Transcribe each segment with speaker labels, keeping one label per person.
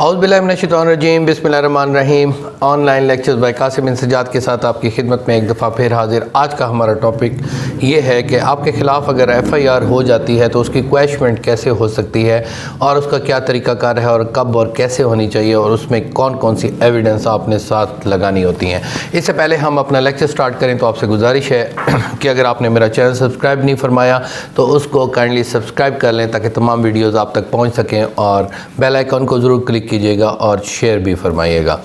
Speaker 1: اعوذ باللہ من الشیطان الرجیم، بسم اللہ الرحمن الرحیم۔ Online lectures by Qasim bin Sajjad کے ساتھ آپ کی خدمت میں ایک دفعہ پھر حاضر۔ آج کا ہمارا ٹاپک یہ ہے کہ آپ کے خلاف اگر ایف آئی آر ہو جاتی ہے تو اس کی کویشمنٹ کیسے ہو سکتی ہے اور اس کا کیا طریقہ کار ہے اور کب اور کیسے ہونی چاہیے اور اس میں کون کون سی ایویڈنس آپ نے ساتھ لگانی ہوتی ہیں۔ اس سے پہلے ہم اپنا لیکچر سٹارٹ کریں تو آپ سے گزارش ہے کہ اگر آپ نے میرا چینل سبسکرائب نہیں فرمایا تو اس کو کائنڈلی سبسکرائب کر لیں تاکہ تمام ویڈیوز آپ تک پہنچ سکیں، اور بیل آئیکن کو ضرور کلک کیجیے گا اور شیئر بھی فرمائیے گا۔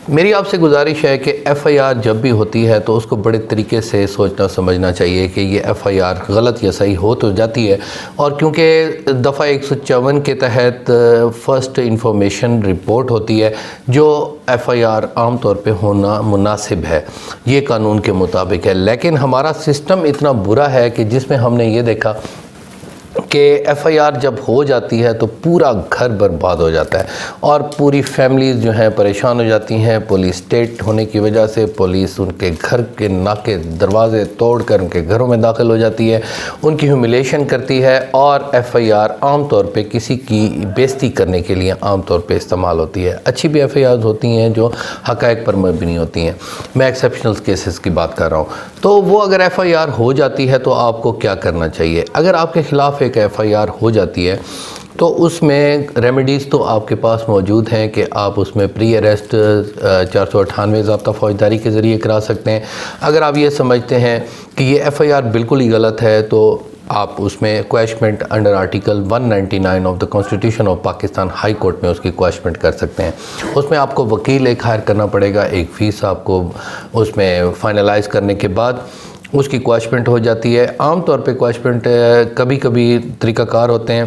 Speaker 1: میری آپ سے گزارش ہے کہ ایف آئی آر جب بھی ہوتی ہے تو اس کو بڑے طریقے سے سوچنا سمجھنا چاہیے کہ یہ ایف آئی آر غلط یا صحیح ہو تو جاتی ہے، اور کیونکہ دفعہ 154 کے تحت فرسٹ انفارمیشن رپورٹ ہوتی ہے جو ایف آئی آر عام طور پہ ہونا مناسب ہے، یہ قانون کے مطابق ہے۔ لیکن ہمارا سسٹم اتنا برا ہے کہ جس میں ہم نے یہ دیکھا کہ ایف آئی آر جب ہو جاتی ہے تو پورا گھر برباد ہو جاتا ہے اور پوری فیملیز جو ہیں پریشان ہو جاتی ہیں۔ پولیس اسٹیٹ ہونے کی وجہ سے پولیس ان کے گھر کے ناکے دروازے توڑ کر ان کے گھروں میں داخل ہو جاتی ہے، ان کی ہیوملیشن کرتی ہے، اور ایف آئی آر عام طور پہ کسی کی بےزتی کرنے کے لیے عام طور پہ استعمال ہوتی ہے۔ اچھی بھی ایف آئی آرز ہوتی ہیں جو حقائق پر مبنی ہوتی ہیں، میں ایکسیپشنل کیسز کی بات کر رہا ہوں۔ تو وہ اگر ایف آئی آر ہو جاتی ہے تو آپ کو کیا کرنا چاہیے؟ اگر آپ کے خلاف ایک ایف آئی آر ہو جاتی ہے تو اس میں ریمیڈیز تو آپ کے پاس موجود ہیں کہ آپ اس میں پری اریسٹ 498 ضابطہ فوجداری کے ذریعے کرا سکتے ہیں۔ اگر آپ یہ سمجھتے ہیں کہ یہ ایف آئی آر بالکل ہی غلط ہے تو آپ اس میں quashment under article 199 of the constitution of Pakistan high court میں اس کی کویشمنٹ کر سکتے ہیں۔ اس میں آپ کو وکیل ایک ہائر کرنا پڑے گا، ایک فیس آپ کو اس میں فائنلائز کرنے کے بعد اس کی کویشمنٹ ہو جاتی ہے۔ عام طور پہ کویشمنٹ کبھی کبھی طریقہ کار ہوتے ہیں،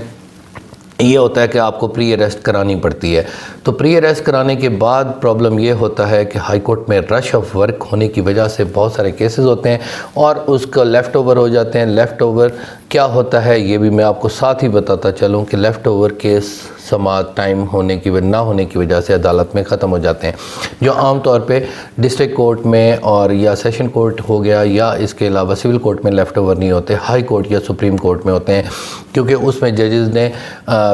Speaker 1: یہ ہوتا ہے کہ آپ کو پری اریسٹ کرانی پڑتی ہے، تو پری اریسٹ کرانے کے بعد پرابلم یہ ہوتا ہے کہ ہائی کورٹ میں رش آف ورک ہونے کی وجہ سے بہت سارے کیسز ہوتے ہیں اور اس کا لیفٹ اوور ہو جاتے ہیں۔ لیفٹ اوور کیا ہوتا ہے یہ بھی میں آپ کو ساتھ ہی بتاتا چلوں کہ لیفٹ اوور کیس سماعت ٹائم ہونے کی نہ ہونے کی وجہ سے عدالت میں ختم ہو جاتے ہیں، جو عام طور پہ ڈسٹرکٹ کورٹ میں اور یا سیشن کورٹ ہو گیا یا اس کے علاوہ سول کورٹ میں لیفٹ اوور نہیں ہوتے، ہائی کورٹ یا سپریم کورٹ میں ہوتے ہیں، کیونکہ اس میں ججز نے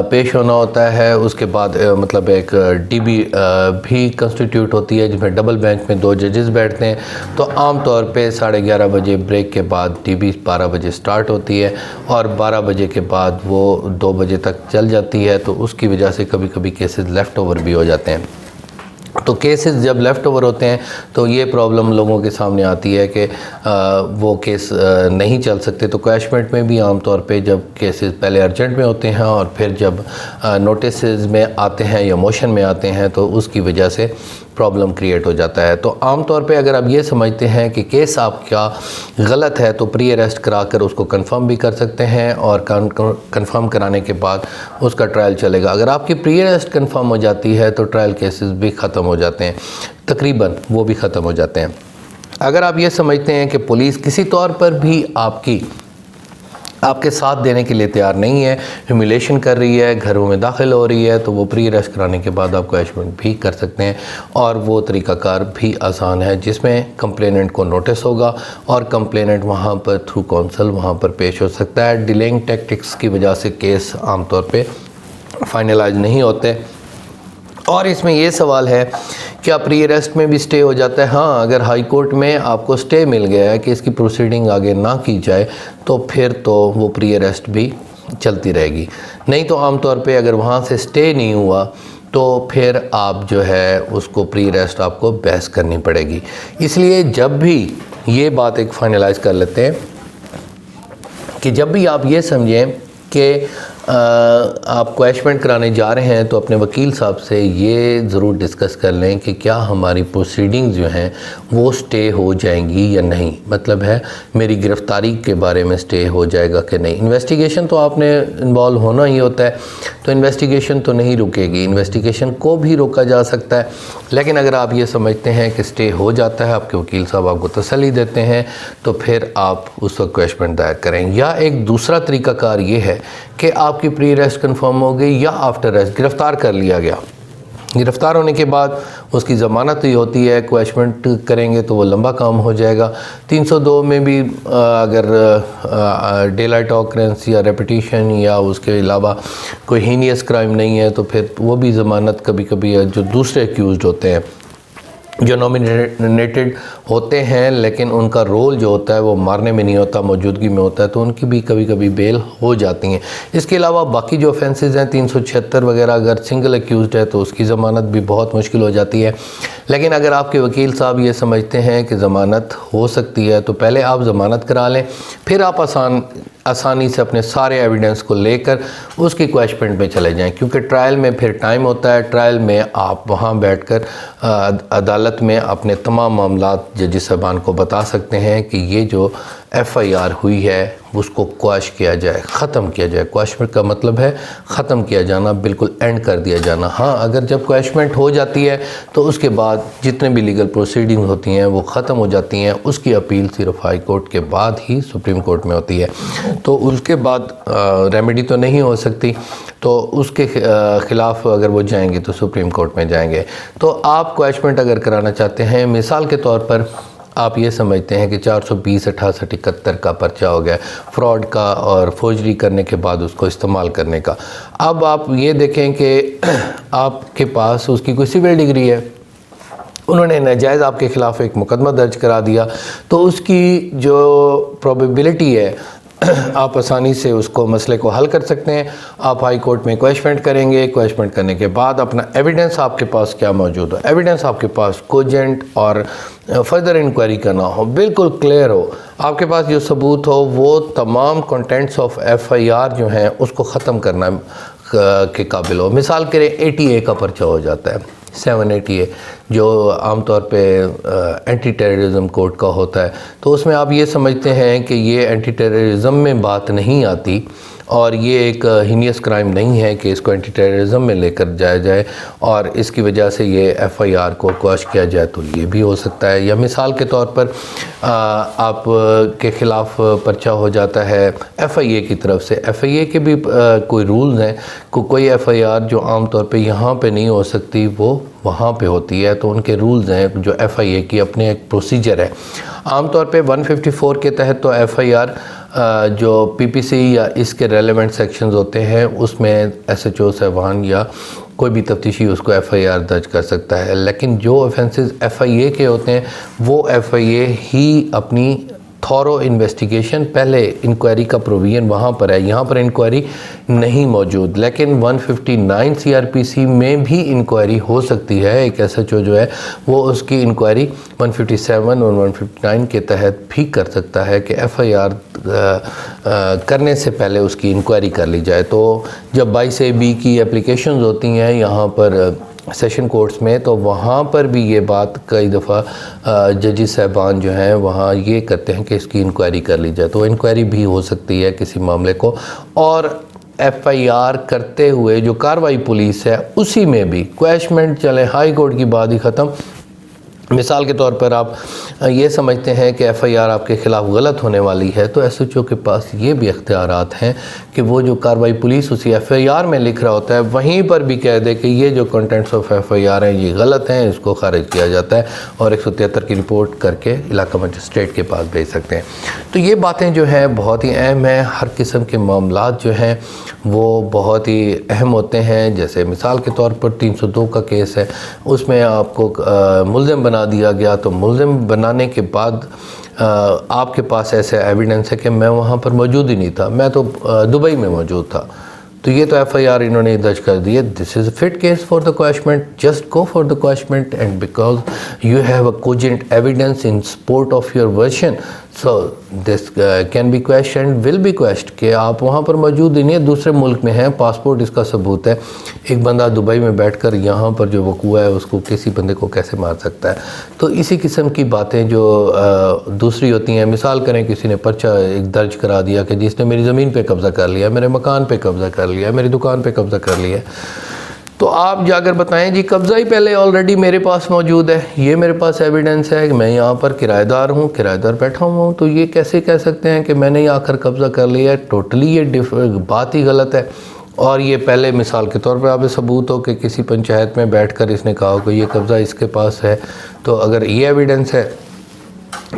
Speaker 1: پیش ہونا ہوتا ہے۔ اس کے بعد مطلب ایک ڈی بی بھی کنسٹیٹیوٹ ہوتی ہے جس میں ڈبل بینچ میں 2 ججز بیٹھتے ہیں، تو عام طور پہ 11:30 بجے بریک کے بعد ڈی بی 12 بجے سٹارٹ ہوتی ہے اور 12 بجے کے بعد وہ 2 بجے تک چل جاتی ہے، تو اس کی وجہ سے کبھی کبھی کیسز لیفٹ اوور بھی ہو جاتے ہیں۔ تو کیسز جب لیفٹ اوور ہوتے ہیں تو یہ پرابلم لوگوں کے سامنے آتی ہے کہ وہ کیس نہیں چل سکتے، تو کویشمنٹ میں بھی عام طور پہ جب کیسز پہلے ارجنٹ میں ہوتے ہیں اور پھر جب نوٹسز میں آتے ہیں یا موشن میں آتے ہیں تو اس کی وجہ سے پرابلم کریٹ ہو جاتا ہے۔ تو عام طور پہ اگر آپ یہ سمجھتے ہیں کہ کیس آپ کا غلط ہے تو پری اریسٹ کرا کر اس کو کنفرم بھی کر سکتے ہیں، اور کنفرم کرانے کے بعد اس کا ٹرائل چلے گا۔ اگر آپ کی پری اریسٹ کنفرم ہو جاتی ہے تو ٹرائل کیسز بھی ختم ہو جاتے ہیں، تقریباً وہ بھی ختم ہو جاتے ہیں۔ اگر آپ یہ سمجھتے ہیں کہ پولیس کسی طور پر بھی آپ کے ساتھ دینے کے لیے تیار نہیں ہے، ہیوملیشن کر رہی ہے، گھروں میں داخل ہو رہی ہے، تو وہ پری اریسٹ کرانے کے بعد آپ کویشمنٹ بھی کر سکتے ہیں، اور وہ طریقہ کار بھی آسان ہے جس میں کمپلیننٹ کو نوٹس ہوگا اور کمپلیننٹ وہاں پر تھرو کونسل وہاں پر پیش ہو سکتا ہے۔ ڈیلنگ ٹیکٹکس کی وجہ سے کیس عام طور پہ فائنلائز نہیں ہوتے، اور اس میں یہ سوال ہے کیا پری اریسٹ میں بھی سٹے ہو جاتا ہے؟ ہاں، اگر ہائی کورٹ میں آپ کو سٹے مل گیا ہے کہ اس کی پروسیڈنگ آگے نہ کی جائے تو پھر تو وہ پری اریسٹ بھی چلتی رہے گی، نہیں تو عام طور پہ اگر وہاں سے سٹے نہیں ہوا تو پھر آپ جو ہے اس کو پری اریسٹ آپ کو بحث کرنی پڑے گی۔ اس لیے جب بھی یہ بات ایک فائنلائز کر لیتے ہیں کہ جب بھی آپ یہ سمجھیں کہ آپ کویشمنٹ کرانے جا رہے ہیں تو اپنے وکیل صاحب سے یہ ضرور ڈسکس کر لیں کہ کیا ہماری پروسیڈنگز جو ہیں وہ سٹے ہو جائیں گی یا نہیں، مطلب ہے میری گرفتاری کے بارے میں سٹے ہو جائے گا کہ نہیں۔ انویسٹیگیشن تو آپ نے انوالو ہونا ہی ہوتا ہے، تو انویسٹیگیشن تو نہیں رکے گی، انویسٹیگیشن کو بھی روکا جا سکتا ہے، لیکن اگر آپ یہ سمجھتے ہیں کہ سٹے ہو جاتا ہے، آپ کے وکیل صاحب آپ کو تسلی دیتے ہیں، تو پھر آپ اس وقت کویشمنٹ دائر کریں۔ یا ایک دوسرا طریقہ کار یہ ہے کہ آپ کی پری اریسٹ کنفرم ہو گئی یا آفٹر اریسٹ گرفتار کر لیا گیا، گرفتار ہونے کے بعد اس کی ضمانت ہی ہوتی ہے، کویشمنٹ کریں گے تو وہ لمبا کام ہو جائے گا۔ 302 میں بھی اگر ڈے لائٹ آکرنس یا ریپیٹیشن یا اس کے علاوہ کوئی ہینیس کرائم نہیں ہے تو پھر وہ بھی ضمانت کبھی کبھی جو دوسرے ایکیوزڈ ہوتے ہیں جو نومینیٹڈ ہوتے ہیں لیکن ان کا رول جو ہوتا ہے وہ مارنے میں نہیں ہوتا، موجودگی میں ہوتا ہے، تو ان کی بھی کبھی کبھی بیل ہو جاتی ہیں۔ اس کے علاوہ باقی جو offenses ہیں 376 وغیرہ اگر سنگل ایکیوزڈ ہے تو اس کی ضمانت بھی بہت مشکل ہو جاتی ہے۔ لیکن اگر آپ کے وکیل صاحب یہ سمجھتے ہیں کہ ضمانت ہو سکتی ہے تو پہلے آپ ضمانت کرا لیں، پھر آپ آسانی سے اپنے سارے ایویڈنس کو لے کر اس کی کویشمنٹ میں چلے جائیں، کیونکہ ٹرائل میں پھر ٹائم ہوتا ہے۔ ٹرائل میں آپ وہاں بیٹھ کر عدالت میں اپنے تمام معاملات ججز صاحبان کو بتا سکتے ہیں کہ یہ جو ایف آئی آر ہوئی ہے اس کو کویش کیا جائے، ختم کیا جائے۔ کویشمنٹ کا مطلب ہے ختم کیا جانا، بالکل اینڈ کر دیا جانا۔ ہاں اگر جب کویشمنٹ ہو جاتی ہے تو اس کے بعد جتنے بھی لیگل پروسیڈنگ ہوتی ہیں وہ ختم ہو جاتی ہیں، اس کی اپیل صرف ہائی کورٹ کے بعد ہی سپریم کورٹ میں ہوتی ہے، تو اس کے بعد ریمیڈی تو نہیں ہو سکتی، تو اس کے خلاف اگر وہ جائیں گے تو سپریم کورٹ میں جائیں گے۔ تو آپ کویشمنٹ اگر کرانا چاہتے ہیں، مثال کے طور پر آپ یہ سمجھتے ہیں کہ 420 68 71 کا پرچہ ہو گیا فراڈ کا اور فوجری کرنے کے بعد اس کو استعمال کرنے کا، اب آپ یہ دیکھیں کہ آپ کے پاس اس کی کوئی سول ڈگری ہے، انہوں نے ناجائز آپ کے خلاف ایک مقدمہ درج کرا دیا، تو اس کی جو پروبیبلٹی ہے آپ آسانی سے اس کو مسئلے کو حل کر سکتے ہیں۔ آپ ہائی کورٹ میں کویشمنٹ کریں گے، کویشمنٹ کرنے کے بعد اپنا ایویڈنس آپ کے پاس کیا موجود ہو، ایویڈنس آپ کے پاس کوجنٹ اور فردر انکوائری کرنا ہو، بالکل کلیئر ہو، آپ کے پاس جو ثبوت ہو وہ تمام contents of F I R جو ہیں اس کو ختم کرنا کے قابل ہو۔ مثال کریں 80A کا پرچہ ہو جاتا ہے، 780A جو عام طور پہ اینٹی ٹیررزم کوڈ کا ہوتا ہے، تو اس میں آپ یہ سمجھتے ہیں کہ یہ اینٹی ٹیررزم میں بات نہیں آتی اور یہ ایک ہینیس کرائم نہیں ہے کہ اس کو اینٹی ٹیررزم میں لے کر جایا جائے اور اس کی وجہ سے یہ ایف آئی آر کو کویش کیا جائے، تو یہ بھی ہو سکتا ہے۔ یا مثال کے طور پر آپ کے خلاف پرچہ ہو جاتا ہے ایف آئی اے کی طرف سے، ایف آئی اے کے بھی کوئی رولز ہیں، کوئی ایف آئی آر جو عام طور پہ یہاں پہ نہیں ہو سکتی وہ وہاں پہ ہوتی ہے، تو ان کے رولز ہیں جو ایف آئی اے کی اپنے ایک پروسیجر ہے۔ عام طور پہ 154 کے تحت تو ایف آئی آر جو پی پی سی یا اس کے ریلیونٹ سیکشنز ہوتے ہیں اس میں ایس ایچ او صاحبان یا کوئی بھی تفتیشی اس کو ایف آئی آر درج کر سکتا ہے، لیکن جو آفینسز ایف آئی اے کے ہوتے ہیں وہ ایف آئی اے ہی اپنی تھورو انویسٹیگیشن، پہلے انکوائری کا پروویژن وہاں پر ہے، یہاں پر انکوائری نہیں موجود، لیکن 159 سی آر پی سی میں بھی انکوائری ہو سکتی ہے۔ ایک ایس ایچ او جو ہے وہ اس کی انکوائری 157 اور 159 کے تحت بھی کر سکتا ہے کہ ایف آئی آر کرنے سے پہلے اس کی انکوائری کر لی جائے۔ تو جب 22A(b) کی اپلیکیشنز ہوتی ہیں یہاں پر سیشن کورٹس میں، تو وہاں پر بھی یہ بات کئی دفعہ ججز صاحبان جو ہیں وہاں یہ کرتے ہیں کہ اس کی انکوائری کر لی جائے، تو انکوائری بھی ہو سکتی ہے کسی معاملے کو، اور ایف آئی آر کرتے ہوئے جو کارروائی پولیس ہے اسی میں بھی کویشمنٹ چلے ہائی کورٹ کی بات ہی ختم۔ مثال کے طور پر آپ یہ سمجھتے ہیں کہ ایف آئی آر آپ کے خلاف غلط ہونے والی ہے، تو ایس ایچ او کے پاس یہ بھی اختیارات ہیں کہ وہ جو کارروائی پولیس اسی ایف آئی آر میں لکھ رہا ہوتا ہے وہیں پر بھی کہہ دے کہ یہ جو contents of F I R ہیں یہ غلط ہیں، اس کو خارج کیا جاتا ہے، اور 173 کی رپورٹ کر کے علاقہ مجسٹریٹ کے پاس بھیج سکتے ہیں۔ تو یہ باتیں جو ہیں بہت ہی اہم ہیں، ہر قسم کے معاملات جو ہیں وہ بہت ہی اہم ہوتے ہیں۔ جیسے مثال کے طور پر 302 کا کیس ہے، اس میں آپ کو ملزم بنا دیا گیا، تو ملزم بنانے کے بعد آپ کے پاس ایسے ایویڈنس ہے کہ میں وہاں پر موجود ہی نہیں تھا، میں تو دبئی میں موجود تھا، تو یہ تو ایف آئی آر انہوں نے درج کر دی ہے۔ This is a fit case for the quashment, just go for the quashment, and because you have a cogent evidence in support of your version, so this can be quashed, will be quashed, کہ آپ وہاں پر موجود ہی نہیں ہیں، دوسرے ملک میں ہیں، passport اس کا ثبوت ہے۔ ایک بندہ دبئی میں بیٹھ کر یہاں پر جو وقوع ہے اس کو کسی بندے کو کیسے مار سکتا ہے؟ تو اسی قسم کی باتیں جو دوسری ہوتی ہیں، مثال کریں کسی نے پرچہ ایک درج کرا دیا کہ جس نے میری زمین پہ قبضہ کر لیا، میرے مکان پہ قبضہ کر لیا، میری دکان پہ قبضہ کر لیا، تو آپ جا کر بتائیں جی قبضہ ہی پہلے آلریڈی میرے پاس موجود ہے، یہ میرے پاس ایویڈنس ہے کہ میں یہاں پر کرایہ دار ہوں، کرایہ دار بیٹھا ہوں، تو یہ کیسے کہہ سکتے ہیں کہ میں نے آ کر قبضہ کر لیا ہے؟ ٹوٹلی یہ بات ہی غلط ہے۔ اور یہ پہلے مثال کے طور پہ آپ ثبوت ہو کہ کسی پنچایت میں بیٹھ کر اس نے کہا کہ یہ قبضہ اس کے پاس ہے، تو اگر یہ ایویڈنس ہے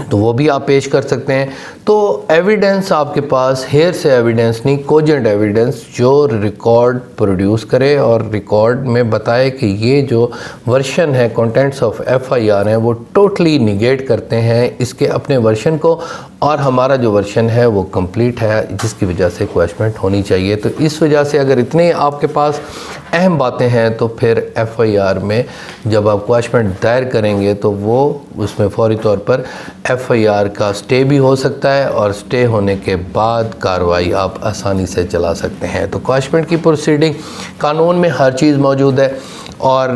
Speaker 1: تو وہ بھی آپ پیش کر سکتے ہیں۔ تو ایویڈنس آپ کے پاس ہیر سے ایویڈنس نہیں، کوجنٹ ایویڈنس جو ریکارڈ پروڈیوس کرے اور ریکارڈ میں بتائے کہ یہ جو ورشن ہے، contents of F I R ہیں، وہ ٹوٹلی نگیٹ کرتے ہیں اس کے اپنے ورشن کو، اور ہمارا جو ورشن ہے وہ کمپلیٹ ہے، جس کی وجہ سے کویشمنٹ ہونی چاہیے۔ تو اس وجہ سے اگر اتنے آپ کے پاس اہم باتیں ہیں تو پھر ایف آئی آر میں جب آپ کویشمنٹ دائر کریں گے تو وہ اس میں فوری طور پر ایف آئی آر کا سٹے بھی ہو سکتا ہے، اور سٹے ہونے کے بعد کارروائی آپ آسانی سے چلا سکتے ہیں۔ تو کویشمنٹ کی پروسیڈنگ قانون میں ہر چیز موجود ہے، اور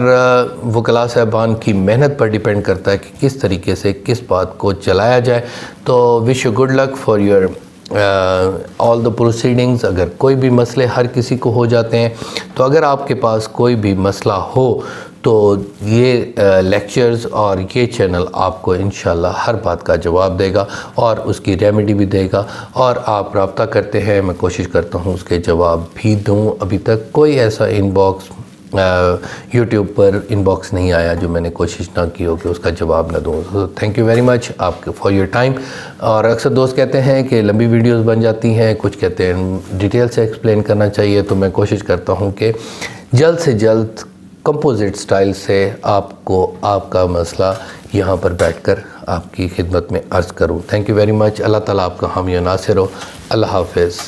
Speaker 1: وکلاء صاحبان کی محنت پر ڈیپینڈ کرتا ہے کہ کس طریقے سے کس بات کو چلایا جائے۔ تو wish you good luck for your all the proceedings. اگر کوئی بھی مسئلے ہر کسی کو ہو جاتے ہیں، تو اگر آپ کے پاس کوئی بھی مسئلہ ہو تو یہ لیکچرز اور یہ چینل آپ کو انشاءاللہ ہر بات کا جواب دے گا اور اس کی ریمیڈی بھی دے گا، اور آپ رابطہ کرتے ہیں، میں کوشش کرتا ہوں اس کے جواب بھی دوں۔ ابھی تک کوئی ایسا in box YouTube per in box نہیں آیا جو میں نے کوشش نہ کی ہو کہ اس کا جواب نہ دوں۔ تھینک یو ویری مچ آپ کے فار یور ٹائم۔ اور اکثر دوست کہتے ہیں کہ لمبی ویڈیوز بن جاتی ہیں، کچھ کہتے ہیں ڈیٹیل سے ایکسپلین کرنا چاہیے، تو میں کوشش کرتا ہوں کہ جلد سے جلد کمپوزٹ سٹائل سے آپ کو آپ کا مسئلہ یہاں پر بیٹھ کر آپ کی خدمت میں عرض کروں۔ Thank you very much. اللہ تعالیٰ آپ کا حامی و ناصر ہو۔ اللہ حافظ۔